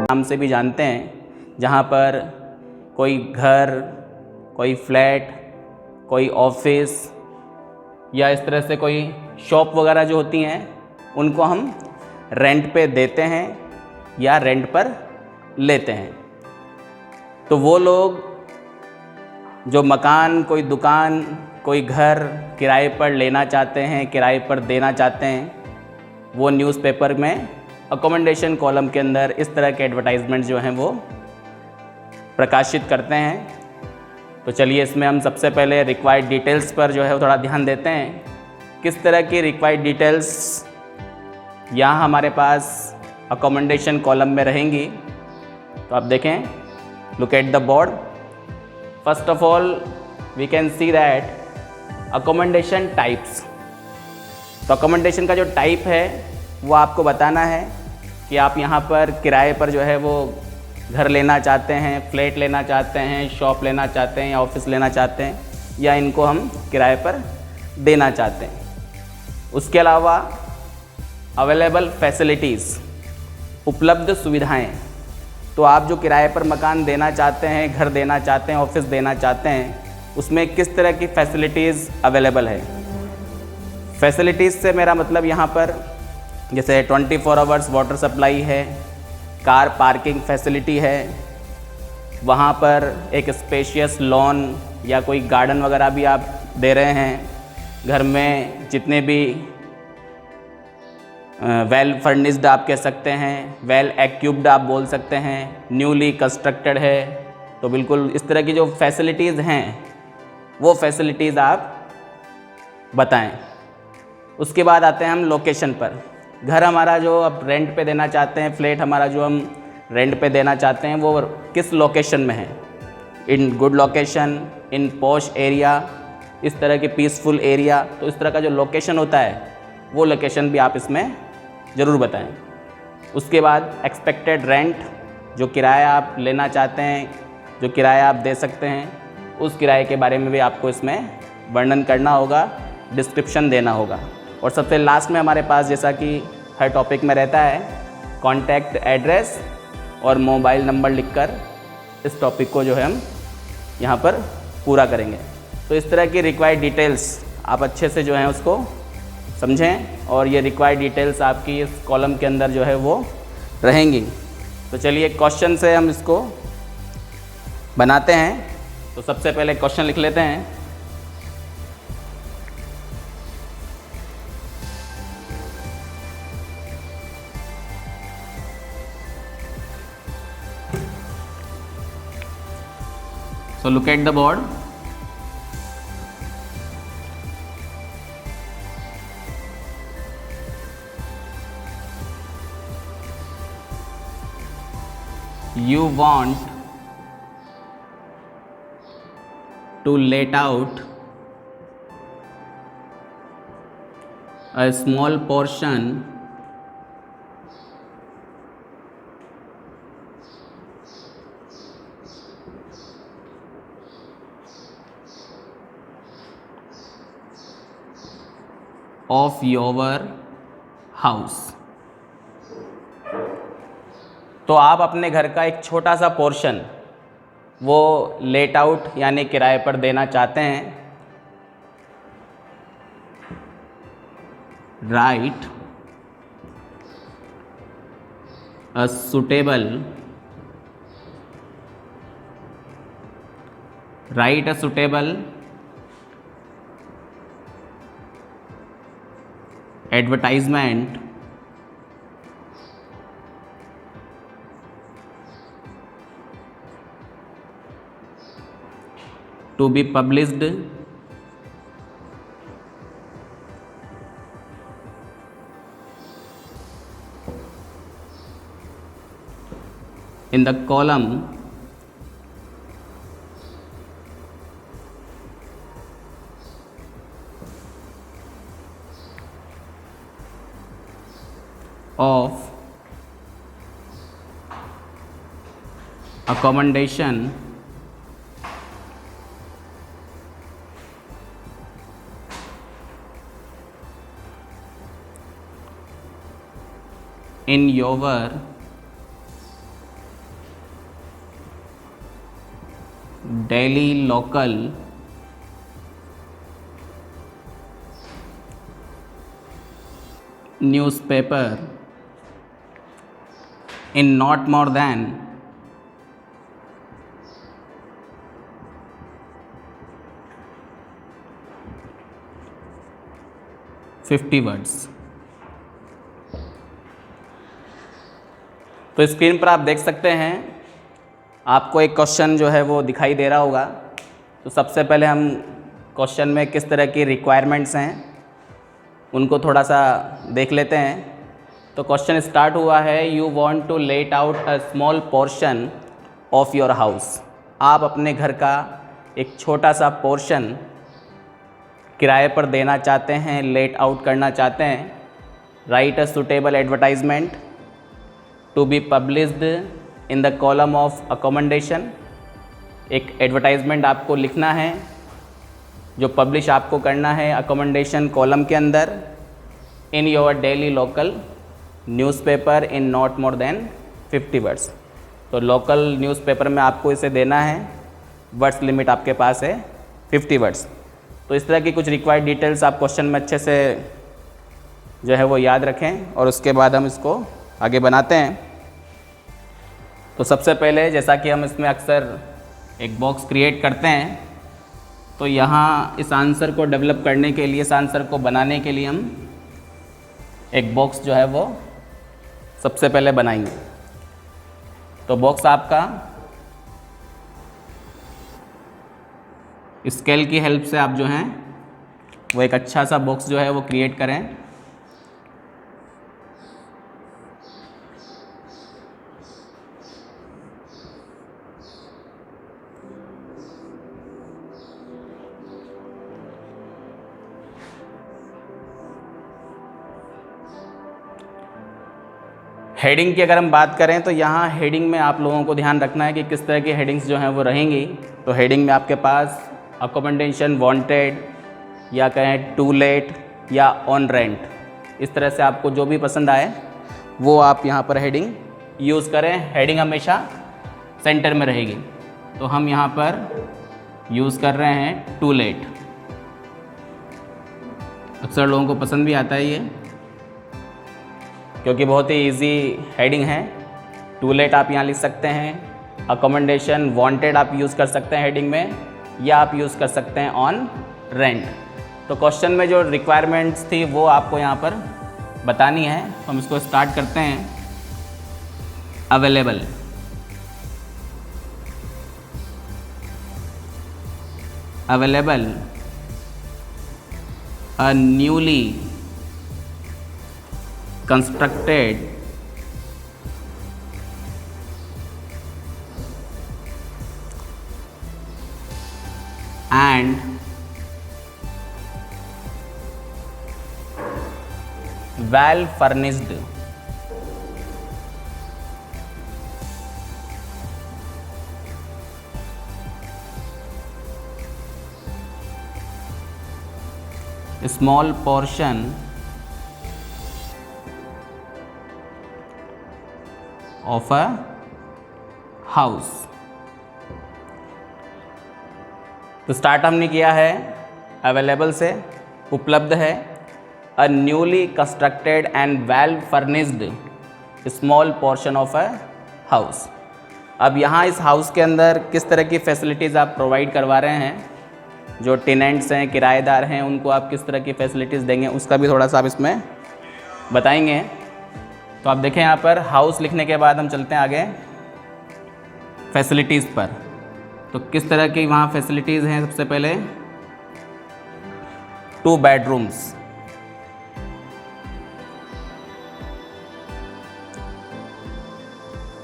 नाम से भी जानते हैं, जहाँ पर कोई घर, कोई फ्लैट, कोई ऑफिस या इस तरह से कोई शॉप वगैरह जो होती हैं उनको हम रेंट पे देते हैं या रेंट पर लेते हैं। तो वो लोग जो मकान, कोई दुकान, कोई घर किराए पर लेना चाहते हैं, किराए पर देना चाहते हैं, वो न्यूज़पेपर में अकोमोडेशन कॉलम के अंदर इस तरह के एडवर्टाइजमेंट जो हैं वो प्रकाशित करते हैं। तो चलिए इसमें हम सबसे पहले रिक्वायर्ड डिटेल्स पर जो है वो थोड़ा ध्यान देते हैं। किस तरह की रिक्वायर्ड डिटेल्स यहाँ हमारे पास अकोमोडेशन कॉलम में रहेंगी। तो आप देखें, look at the board. First of all we can see that accommodation types. तो अकोमोडेशन का जो टाइप है वो आपको बताना है कि आप यहाँ पर किराए पर जो है वो घर लेना चाहते हैं, फ्लैट लेना चाहते हैं, शॉप लेना चाहते हैं या ऑफिस लेना चाहते हैं, या इनको हम किराए पर देना चाहते हैं। उसके अलावा अवेलेबल फैसिलिटीज़, उपलब्ध सुविधाएं। तो आप जो किराए पर मकान देना चाहते हैं, घर देना चाहते हैं, ऑफिस देना चाहते हैं, उसमें किस तरह की फैसिलिटीज़ अवेलेबल है। फैसिलिटीज़ से मेरा मतलब यहाँ पर जैसे 24 आवर्स वाटर सप्लाई है, कार पार्किंग फैसिलिटी है, वहाँ पर एक स्पेशियस लॉन या कोई गार्डन वगैरह भी आप दे रहे हैं, घर में जितने भी वेल फर्निश्ड आप कह सकते हैं, वेल एक्यूप्ड आप बोल सकते हैं, न्यूली कंस्ट्रक्टेड है। तो बिल्कुल इस तरह की जो फैसिलिटीज़ हैं वो फैसिलिटीज़ आप बताएं। उसके बाद आते हैं हम लोकेशन पर। घर हमारा जो अब रेंट पे देना चाहते हैं, फ्लैट हमारा जो हम रेंट पे देना चाहते हैं, वो किस लोकेशन में है। In good location, in posh area, इस तरह के पीसफुल एरिया। तो इस तरह का जो लोकेशन होता है वो लोकेशन भी आप इसमें ज़रूर बताएं। उसके बाद एक्सपेक्टेड रेंट, जो किराया आप लेना चाहते हैं, जो किराया आप दे सकते हैं, उस किराए के बारे में भी आपको इसमें वर्णन करना होगा, डिस्क्रिप्शन देना होगा। और सबसे लास्ट में हमारे पास, जैसा कि हर टॉपिक में रहता है, कॉन्टैक्ट एड्रेस और मोबाइल नंबर लिखकर इस टॉपिक को जो है हम यहाँ पर पूरा करेंगे। तो इस तरह की रिक्वायर्ड डिटेल्स आप अच्छे से जो है उसको समझें, और ये रिक्वायर्ड डिटेल्स आपकी इस कॉलम के अंदर जो है वो रहेंगी। तो चलिए क्वेश्चन से हम इसको बनाते हैं। तो सबसे पहले क्वेश्चन लिख लेते हैं। So look at the board. You want to let out a small portion of your house। तो आप अपने घर का एक छोटा सा पोर्शन वो लेट आउट यानी किराए पर देना चाहते हैं। Write a suitable advertisement to be published in the column of accommodation in your daily local newspaper in not more than 50 words। तो स्क्रीन पर आप देख सकते हैं, आपको एक क्वेश्चन जो है वो दिखाई दे रहा होगा। तो सबसे पहले हम क्वेश्चन में किस तरह की रिक्वायरमेंट्स हैं उनको थोड़ा सा देख लेते हैं। तो क्वेश्चन स्टार्ट हुआ है, you want to let out a small portion of your house. आप अपने घर का एक छोटा सा पोर्शन किराए पर देना चाहते हैं, लेट आउट करना चाहते हैं। Write a suitable advertisement to be published in the column of accommodation. एक एडवर्टाइजमेंट आपको लिखना है जो पब्लिश आपको करना है अकोमोडेशन कॉलम के अंदर, in your daily local newspaper in not more than 50 words. तो लोकल न्यूज़पेपर में आपको इसे देना है, वर्ड्स लिमिट आपके पास है 50 वर्ड्स। तो इस तरह की कुछ रिक्वायर्ड डिटेल्स आप क्वेश्चन में अच्छे से जो है वो याद रखें और उसके बाद हम इसको आगे बनाते हैं। तो सबसे पहले जैसा कि हम इसमें अक्सर एक बॉक्स क्रिएट करते हैं, तो यहाँ इस आंसर को डेवलप करने के लिए, इस आंसर को बनाने के लिए हम एक बॉक्स जो है वो सबसे पहले बनाएंगे। तो बॉक्स आपका स्केल की हेल्प से आप जो हैं वो एक अच्छा सा बॉक्स जो है वो क्रिएट करें। हेडिंग की अगर हम बात करें तो यहाँ हेडिंग में आप लोगों को ध्यान रखना है कि किस तरह की हेडिंग्स जो हैं वो रहेंगी। तो हेडिंग में आपके पास अकोमोडेशन वांटेड या कहें टू लेट या ऑन रेंट, इस तरह से आपको जो भी पसंद आए वो आप यहाँ पर हेडिंग यूज़ करें। हेडिंग हमेशा सेंटर में रहेगी। तो हम यहाँ पर यूज़ कर रहे हैं टू लेट। अक्सर लोगों को पसंद भी आता है ये, क्योंकि बहुत ही इजी हेडिंग है। टू लेट आप यहाँ लिख सकते हैं, अकोमोडेशन वांटेड आप यूज़ कर सकते हैं हेडिंग में, या आप यूज़ कर सकते हैं ऑन रेंट। तो क्वेश्चन में जो रिक्वायरमेंट्स थी वो आपको यहाँ पर बतानी है। तो हम इसको स्टार्ट करते हैं। Available, available a newly constructed and well furnished small portion of a house। तो स्टार्ट हमने किया है अवेलेबल से, उपलब्ध है। A newly constructed and well furnished small portion of a house. अब यहाँ इस हाउस के अंदर किस तरह की फैसिलिटीज़ आप प्रोवाइड करवा रहे हैं, जो टेनेंट्स हैं, किराएदार हैं, उनको आप किस तरह की फैसिलिटीज़ देंगे, उसका भी थोड़ा सा आप इसमें बताएंगे। तो आप देखें यहाँ पर हाउस लिखने के बाद हम चलते हैं आगे फैसिलिटीज़ पर। तो किस तरह की वहाँ फैसिलिटीज़ हैं। सबसे पहले 2 बेडरूम्स,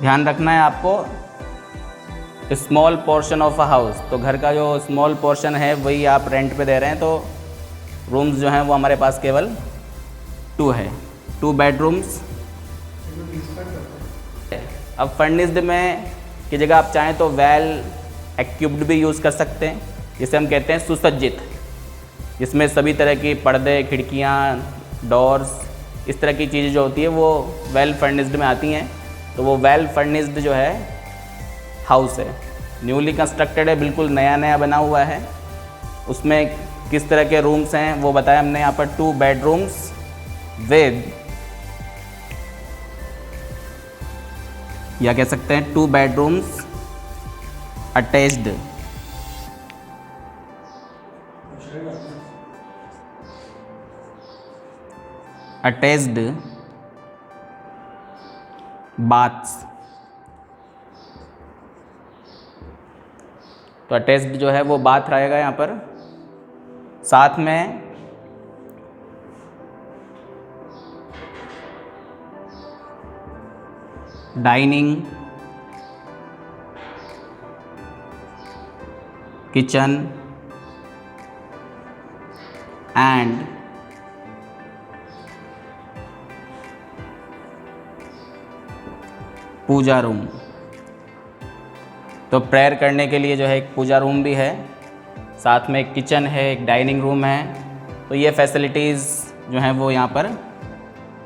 ध्यान रखना है आपको। Small portion of a house, तो घर का जो स्मॉल पोर्शन है वही आप रेंट पे दे रहे हैं। तो रूम्स जो हैं वो हमारे पास केवल 2 है, 2 बेडरूम्स। अब फर्निश्ड में की जगह आप चाहें तो वेल एक्विप्ड भी यूज़ कर सकते हैं, जिसे हम कहते हैं सुसज्जित, जिसमें सभी तरह की पर्दे, खिड़कियाँ, डोर्स, इस तरह की चीज़ें जो होती है वो वेल फर्निश्ड में आती हैं। तो वो वेल फर्निश्ड जो है हाउस है। न्यूली कंस्ट्रक्टेड है, बिल्कुल नया नया बना हुआ है। उसमें किस तरह के रूम्स हैं वो बताया हमने यहाँ पर। 2 बेडरूम्स विद, या कह सकते हैं 2 बेडरूम्स अटैच्ड, बाथ्स। तो अटैच्ड जो है वो बाथ रहेगा यहाँ पर। साथ में dining, kitchen and puja room. तो प्रेयर करने के लिए जो है एक पूजा रूम भी है, साथ में एक किचन है, एक डाइनिंग रूम है। तो ये फैसिलिटीज़ जो हैं वो यहाँ पर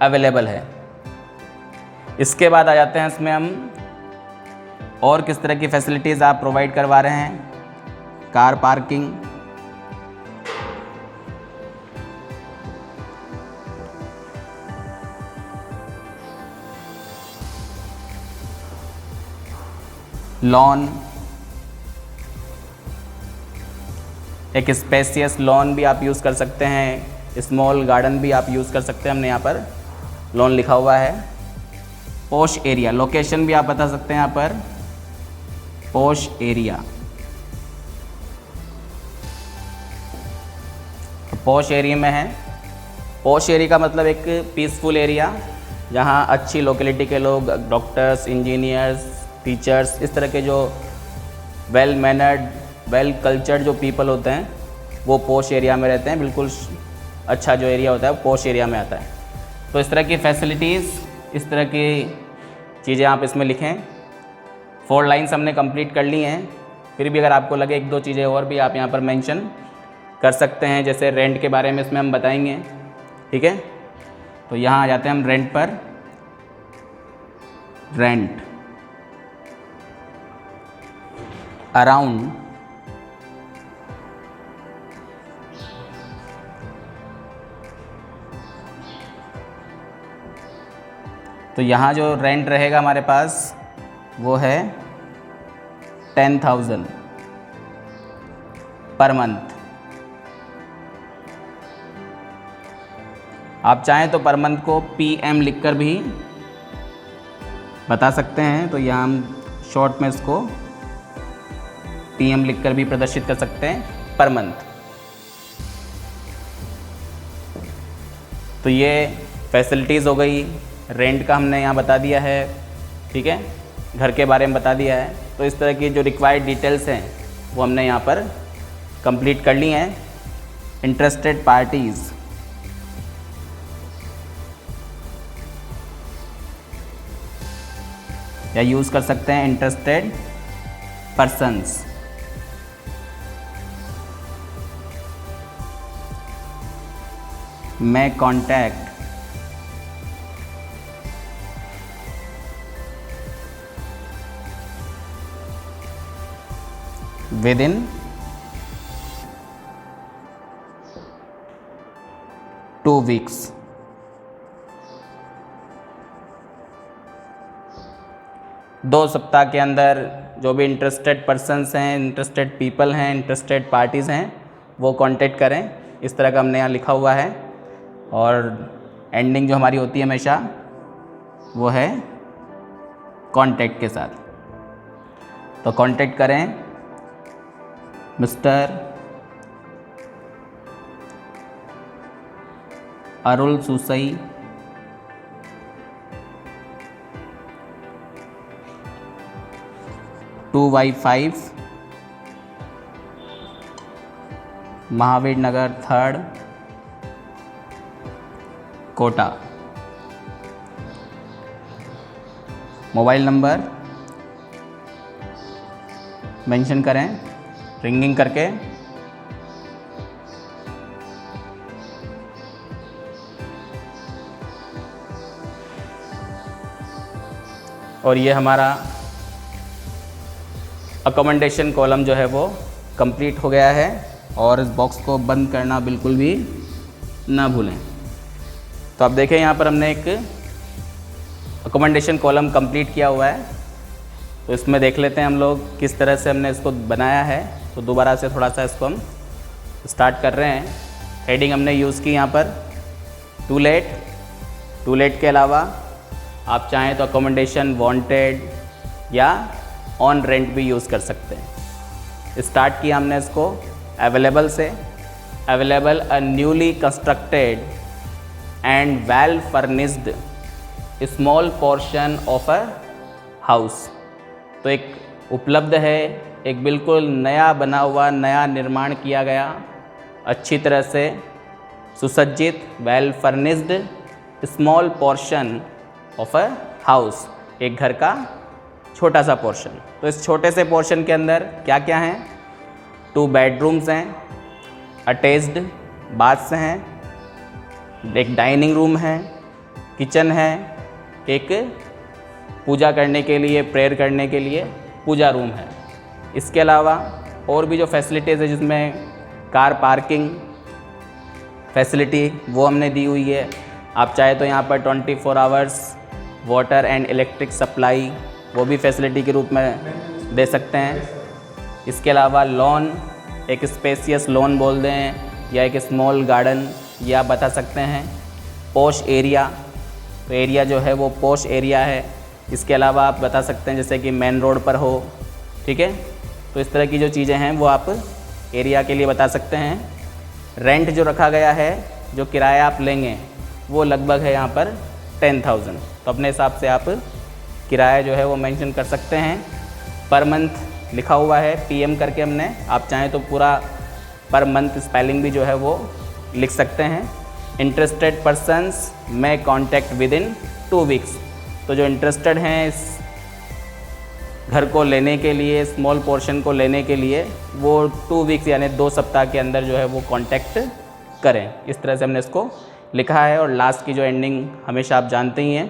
अवेलेबल है। इसके बाद आ जाते हैं इसमें हम और किस तरह की फैसिलिटीज़ आप प्रोवाइड करवा रहे हैं। कार पार्किंग, लॉन, एक स्पेसियस लॉन भी आप यूज़ कर सकते हैं, स्मॉल गार्डन भी आप यूज़ कर सकते हैं। हमने यहाँ पर लॉन लिखा हुआ है। पॉश एरिया, लोकेशन भी आप बता सकते हैं यहाँ पर, पॉश एरिया। पॉश एरिया में है, पॉश एरिया का मतलब एक पीसफुल एरिया जहाँ अच्छी लोकेलिटी के लोग, डॉक्टर्स, इंजीनियर्स, टीचर्स, इस तरह के जो वेल मैनर्ड, वेल कल्चर्ड जो पीपल होते हैं वो पॉश एरिया में रहते हैं। बिल्कुल अच्छा जो एरिया होता है वो पॉश एरिया में आता है। तो इस तरह की फैसिलिटीज़, इस तरह की चीज़ें आप इसमें लिखें। 4 लाइन्स हमने कंप्लीट कर ली हैं। फिर भी अगर आपको लगे 1-2 चीज़ें और भी आप यहाँ पर मेंशन कर सकते हैं, जैसे रेंट के बारे में इसमें हम बताएंगे। ठीक है, तो यहाँ आ जाते हैं हम रेंट पर। रेंट अराउंड तो यहाँ जो रेंट रहेगा हमारे पास वो है 10,000 पर मंथ। आप चाहें तो पर मंथ को PM लिखकर भी बता सकते हैं। तो यहाँ हम शॉर्ट में इसको PM लिखकर भी प्रदर्शित कर सकते हैं, पर मंथ। तो ये फैसिलिटीज़ हो गई। रेंट का हमने यहाँ बता दिया है। ठीक है, घर के बारे में बता दिया है। तो इस तरह की जो रिक्वायर्ड डिटेल्स हैं वो हमने यहाँ पर कंप्लीट कर ली हैं। इंटरेस्टेड पार्टीज़, या यूज़ कर सकते हैं interested persons. may contact within 2 weeks। दो सप्ताह के अंदर जो भी इंटरेस्टेड पर्सन्स हैं, इंटरेस्टेड पीपल हैं, इंटरेस्टेड पार्टीज़ हैं, वो कांटेक्ट करें। इस तरह का हमने यहाँ लिखा हुआ है। और एंडिंग जो हमारी होती है हमेशा वो है कांटेक्ट के साथ। तो कांटेक्ट करें mister Arul Susai, (2Y5) Mahavir Nagar 3rd, Kota. Mobile number mention करें रिंगिंग करके। और ये हमारा अकोमोडेशन कॉलम जो है वो कंप्लीट हो गया है और इस बॉक्स को बंद करना बिल्कुल भी ना भूलें। तो आप देखें यहाँ पर हमने एक अकोमोडेशन कॉलम कंप्लीट किया हुआ है। तो इसमें देख लेते हैं हम लोग किस तरह से हमने इसको बनाया है। तो दोबारा से थोड़ा सा इसको हम स्टार्ट कर रहे हैं। हेडिंग हमने यूज़ की यहाँ पर टू लेट के अलावा आप चाहें तो अकोमोडेशन वांटेड या ऑन रेंट भी यूज़ कर सकते हैं। स्टार्ट किया हमने इसको अवेलेबल से। Available a newly constructed and well furnished small portion of a house. तो एक उपलब्ध है, एक बिल्कुल नया बना हुआ, नया निर्माण किया गया, अच्छी तरह से सुसज्जित, well furnished small portion of a house, एक घर का छोटा सा पोर्शन। तो इस छोटे से पोर्शन के अंदर क्या क्या हैं? 2 बेडरूम्स हैं, अटैच्ड बाथ्स हैं, एक डाइनिंग रूम है, किचन है, एक पूजा करने के लिए, प्रेयर करने के लिए पूजा रूम है। इसके अलावा और भी जो फैसिलिटीज़ है जिसमें कार पार्किंग फैसिलिटी वो हमने दी हुई है। आप चाहे तो यहाँ पर 24 hours water and electric supply वो भी फैसिलिटी के रूप में दे सकते हैं। इसके अलावा लॉन, एक स्पेसियस लॉन बोल दें या एक स्मॉल गार्डन, ये आप बता सकते हैं। पॉश एरिया, तो एरिया जो है वो पॉश एरिया है। इसके अलावा आप बता सकते हैं जैसे कि मेन रोड पर हो, ठीक है। तो इस तरह की जो चीज़ें हैं वो आप एरिया के लिए बता सकते हैं। रेंट जो रखा गया है, जो किराया आप लेंगे वो लगभग है यहाँ पर 10,000। तो अपने हिसाब से आप किराया जो है वो मेंशन कर सकते हैं। पर मंथ लिखा हुआ है PM करके हमने, आप चाहें तो पूरा पर मंथ स्पेलिंग भी जो है वो लिख सकते हैं। इंटरेस्टेड पर्सन्स में कॉन्टैक्ट विद इन 2 वीक्स। तो जो इंटरेस्टेड हैं इस घर को लेने के लिए, स्मॉल पोर्शन को लेने के लिए, वो 2 वीक्स यानी 2 सप्ताह के अंदर जो है वो कांटेक्ट करें। इस तरह से हमने इसको लिखा है। और लास्ट की जो एंडिंग हमेशा आप जानते ही हैं,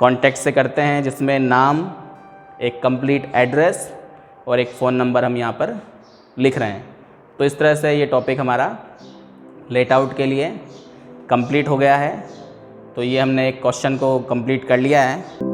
कांटेक्ट से करते हैं, जिसमें नाम, एक कंप्लीट एड्रेस और एक फ़ोन नंबर हम यहाँ पर लिख रहे हैं। तो इस तरह से ये टॉपिक हमारा लेट आउट के लिए कंप्लीट हो गया है। तो ये हमने एक क्वेश्चन को कंप्लीट कर लिया है।